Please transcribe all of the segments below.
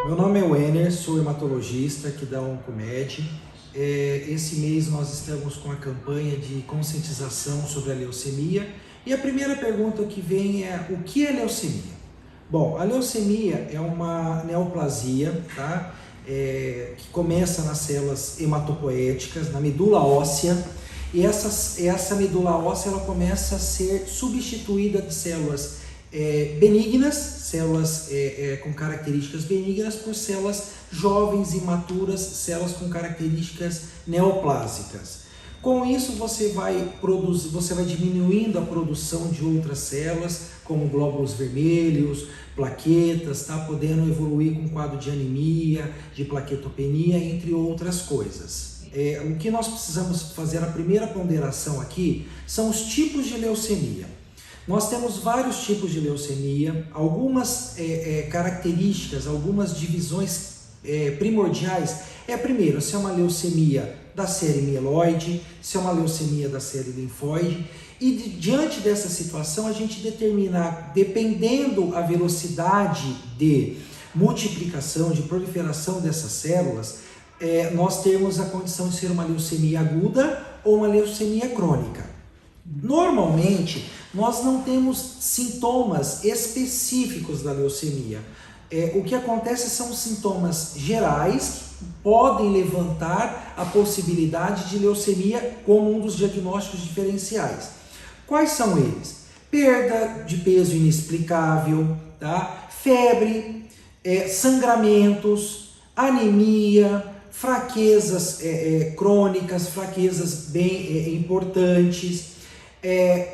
Meu nome é Wenner, sou hematologista aqui da Oncomed. Esse mês nós estamos com a campanha de conscientização sobre a leucemia. E a primeira pergunta que vem é: o que é leucemia? Bom, a leucemia é uma neoplasia, tá? Que começa nas células hematopoéticas, na medula óssea. E essa medula óssea ela começa a ser substituída de células benignas, células com características benignas, por células jovens, imaturas, células com características neoplásicas. Com isso você vai diminuindo a produção de outras células, como glóbulos vermelhos, plaquetas, tá? Podendo evoluir com quadro de anemia, de plaquetopenia, entre outras coisas. O que nós precisamos fazer, a primeira ponderação aqui, são os tipos de leucemia. Nós temos vários tipos de leucemia, algumas características, algumas divisões primordiais. Primeiro, se é uma leucemia da série mieloide, se é uma leucemia da série linfóide, e diante dessa situação a gente determinar, dependendo a velocidade de multiplicação, de proliferação dessas células, nós temos a condição de ser uma leucemia aguda ou uma leucemia crônica. Normalmente, nós não temos sintomas específicos da leucemia. O que acontece são sintomas gerais que podem levantar a possibilidade de leucemia como um dos diagnósticos diferenciais. Quais são eles? Perda de peso inexplicável, tá? Febre, sangramentos, anemia, fraquezas crônicas, fraquezas bem importantes,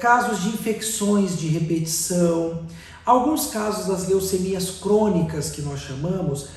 casos de infecções de repetição. Alguns casos das leucemias crônicas que nós chamamos,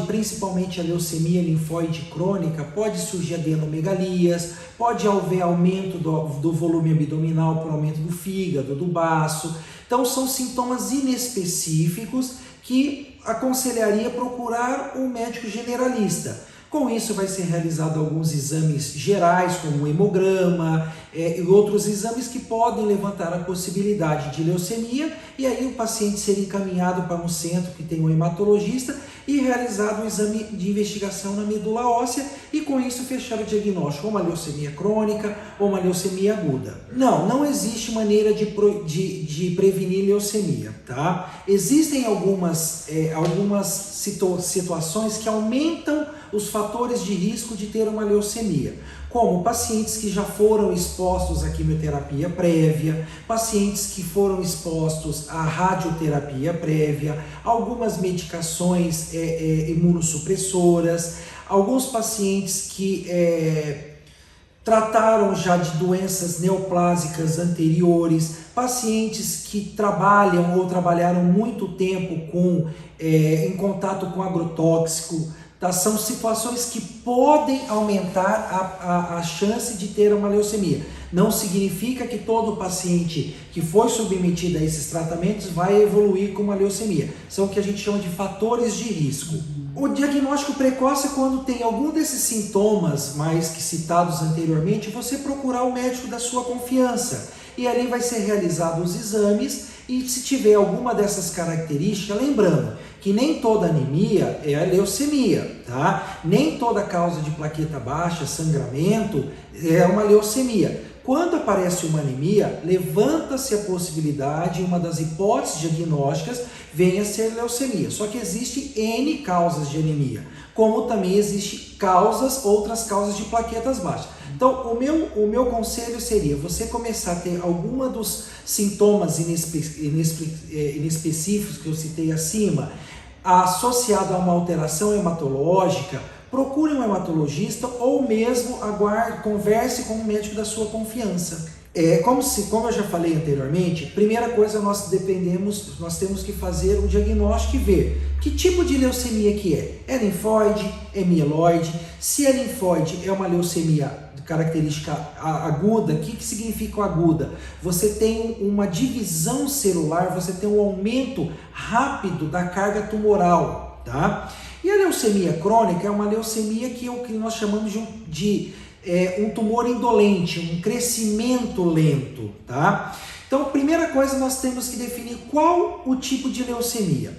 principalmente a leucemia linfóide crônica, pode surgir adenomegalias, pode haver aumento do volume abdominal por aumento do fígado, do baço. Então são sintomas inespecíficos que aconselharia procurar um médico generalista. Com isso vai ser realizado alguns exames gerais, como o hemograma e outros exames que podem levantar a possibilidade de leucemia, e aí o paciente seria encaminhado para um centro que tem um hematologista e realizado um exame de investigação na medula óssea, e com isso fechar o diagnóstico, ou uma leucemia crônica ou uma leucemia aguda. Não existe maneira de prevenir leucemia, tá? Existem algumas situações que aumentam os fatores de risco de ter uma leucemia, como pacientes que já foram expostos à quimioterapia prévia, pacientes que foram expostos à radioterapia prévia, algumas medicações imunossupressoras, alguns pacientes que trataram já de doenças neoplásicas anteriores, pacientes que trabalham ou trabalharam muito tempo em contato com agrotóxico. Tá? São situações que podem aumentar a chance de ter uma leucemia. Não significa que todo paciente que foi submetido a esses tratamentos vai evoluir com uma leucemia. São o que a gente chama de fatores de risco. O diagnóstico precoce é quando tem algum desses sintomas mais que citados anteriormente, você procurar o médico da sua confiança. E ali vai ser realizado os exames, e se tiver alguma dessas características, lembrando que nem toda anemia é a leucemia, tá? Nem toda causa de plaqueta baixa, sangramento, é uma leucemia. Quando aparece uma anemia, levanta-se a possibilidade, uma das hipóteses diagnósticas venha a ser leucemia. Só que existe N causas de anemia, como também existem outras causas de plaquetas baixas. Então, o meu conselho seria você começar a ter alguma dos sintomas inespecíficos que eu citei acima, associado a uma alteração hematológica. Procure um hematologista ou mesmo converse com um médico da sua confiança. Como eu já falei anteriormente, primeira coisa nós temos que fazer o diagnóstico e ver que tipo de leucemia que é. É linfóide? É mieloide? Se é linfóide, é uma leucemia de característica aguda. O que significa aguda? Você tem uma divisão celular, você tem um aumento rápido da carga tumoral, tá? E a leucemia crônica é uma leucemia que é o que nós chamamos de um tumor indolente, um crescimento lento, tá? Então, primeira coisa, nós temos que definir qual o tipo de leucemia.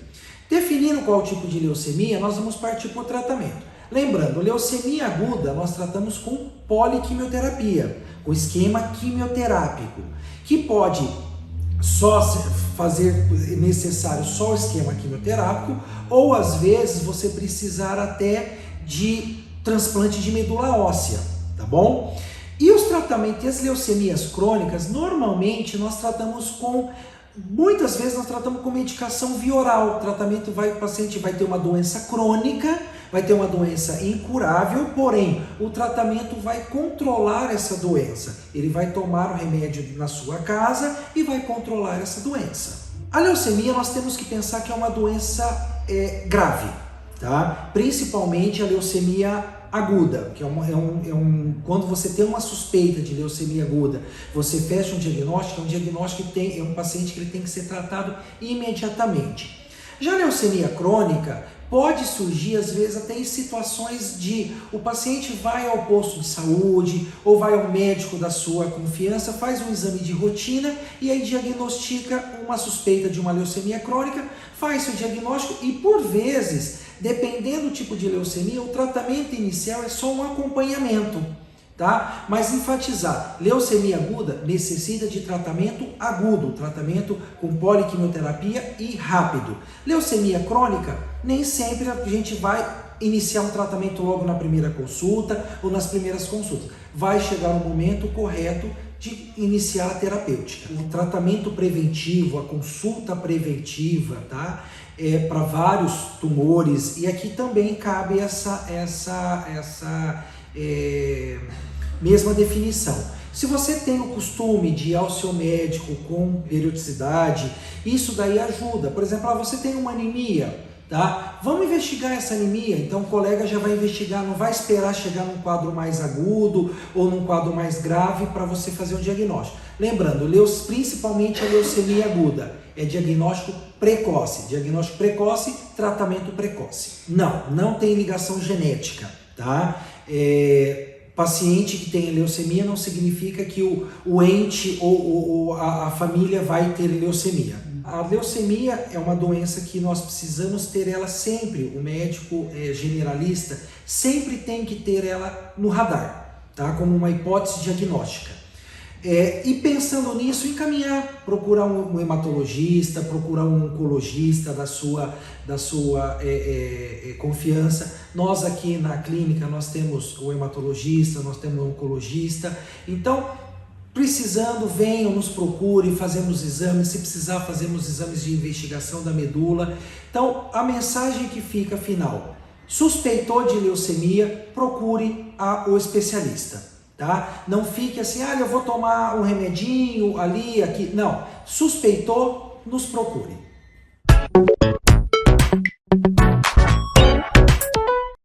Definindo qual tipo de leucemia, nós vamos partir para o tratamento. Lembrando, leucemia aguda nós tratamos com poliquimioterapia, com esquema quimioterápico, que pode só fazer necessário só o esquema quimioterápico, ou às vezes você precisar até de transplante de medula óssea, tá bom? E os tratamentos das leucemias crônicas, normalmente nós tratamos muitas vezes nós tratamos com medicação via oral. O paciente vai ter uma doença crônica, vai ter uma doença incurável, porém o tratamento vai controlar essa doença. Ele vai tomar o remédio na sua casa e vai controlar essa doença. A leucemia nós temos que pensar que é uma doença grave, tá? Principalmente a leucemia aguda, que quando você tem uma suspeita de leucemia aguda, você fecha um diagnóstico, é um paciente que ele tem que ser tratado imediatamente. Já a leucemia crônica pode surgir, às vezes, até em situações de o paciente vai ao posto de saúde ou vai ao médico da sua confiança, faz um exame de rotina e aí diagnostica uma suspeita de uma leucemia crônica, faz o diagnóstico e, por vezes, dependendo do tipo de leucemia, o tratamento inicial é só um acompanhamento, tá? Mas enfatizar, leucemia aguda necessita de tratamento agudo, tratamento com poliquimioterapia e rápido. Leucemia crônica, nem sempre a gente vai iniciar um tratamento logo na primeira consulta ou nas primeiras consultas. Vai chegar o momento correto de iniciar a terapêutica. O tratamento preventivo, a consulta preventiva, tá? Para vários tumores, e aqui também cabe essa mesma definição. Se você tem o costume de ir ao seu médico com periodicidade, isso daí ajuda. Por exemplo, você tem uma anemia, tá? Vamos investigar essa anemia. Então o colega já vai investigar, não vai esperar chegar num quadro mais agudo ou num quadro mais grave para você fazer um diagnóstico. Lembrando, principalmente a leucemia aguda, é diagnóstico precoce. Diagnóstico precoce, tratamento precoce. Não tem ligação genética, tá? Paciente que tem leucemia não significa que o ente ou a família vai ter leucemia. A leucemia é uma doença que nós precisamos ter ela sempre, o médico generalista sempre tem que ter ela no radar, tá? Como uma hipótese diagnóstica. E pensando nisso, procurar um hematologista, procurar um oncologista da sua confiança. Nós aqui na clínica, nós temos o hematologista, nós temos o oncologista. Então, precisando, venham, nos procurem, fazemos exames, se precisar fazemos exames de investigação da medula. Então, a mensagem que fica final, suspeitou de leucemia, procure o especialista. Tá? Não fique assim, eu vou tomar um remedinho ali, aqui. Não, suspeitou, nos procure.